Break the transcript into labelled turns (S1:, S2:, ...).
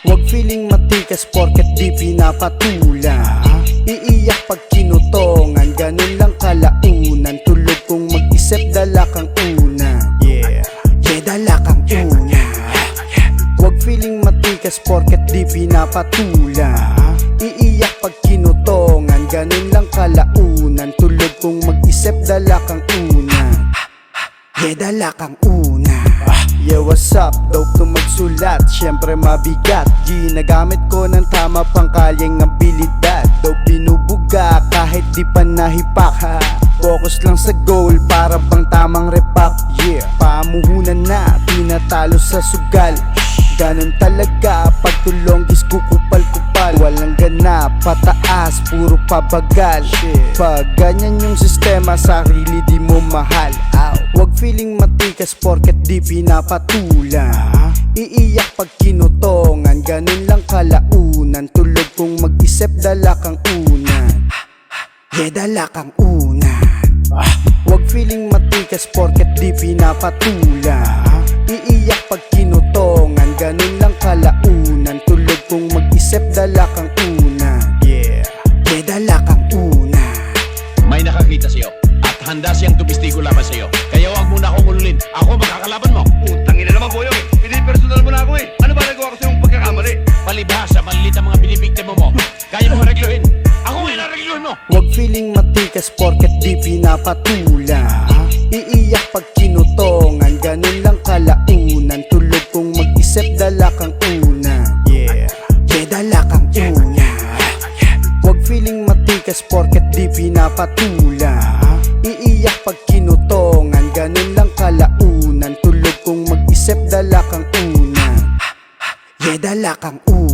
S1: Huwag feeling matikas porket di pinapatulan. Iiyak pag kinutongan, ganun lang kalaunan. Tulog kung mag-isip, dala kang una. Yeah, dala kang una. Huwag feeling matikas porket di pinapatulan. Iiyak pag kinutongan, ganun lang kalaunan. Tulog kung mag-isip, dala kang una. Dala kang una. Yeah, what's up? Dope to magsulat, syempre mabigat. Ginagamit ko ng tama pangkalyang abilidad. Dope binubuga kahit di pa nahipak. Focus lang sa goal para bang tamang repak. Yeah, pamuhunan na, tinatalo sa sugal. Ganon talaga, pag tulonggis kukupal-kupal. Walang ganap, pataas, puro pabagal. Pag ganyan yung sistema, sarili di mo mahal. Huwag feeling matikas porket di pinapatulan. Iiyak pag kinutongan, ganun lang kalaunan. Tulog kung mag-isip, dala kang unan. Dala kang unan. Huwag feeling matikas porket di pinapatulan. Iiyak pag kinutongan, ganun lang kalaunan. Tulog kung mag-isip, dala kang unan. Dala kang unan.
S2: May nakakita sa'yo at handa siyang tumistigo laban sa'yo. Kaya huwag mo na akong ululin. Ako makakalaban mo.
S3: Tangina naman boyong eh. Pinipersonal mo na ako eh. Ano ba nagawa ko sa'yong pagkakamali?
S2: Palibhasa, maliit ang mga binibiktima mo. Kaya mo regluhin. Ako nga naregluhin mo.
S1: Huwag feeling matikas porket di pinapatulan. Iiyak pag kinutongan, ganun lang kalaunan. Tulog kung mag-isip, dala kang una. Dala kang una. Huwag feeling matikas porket di pinapatulan. Iiyak pag kinutongan, ganun lang kalaunan. Tulog kung mag-isip, dala kang una. Dala kang una.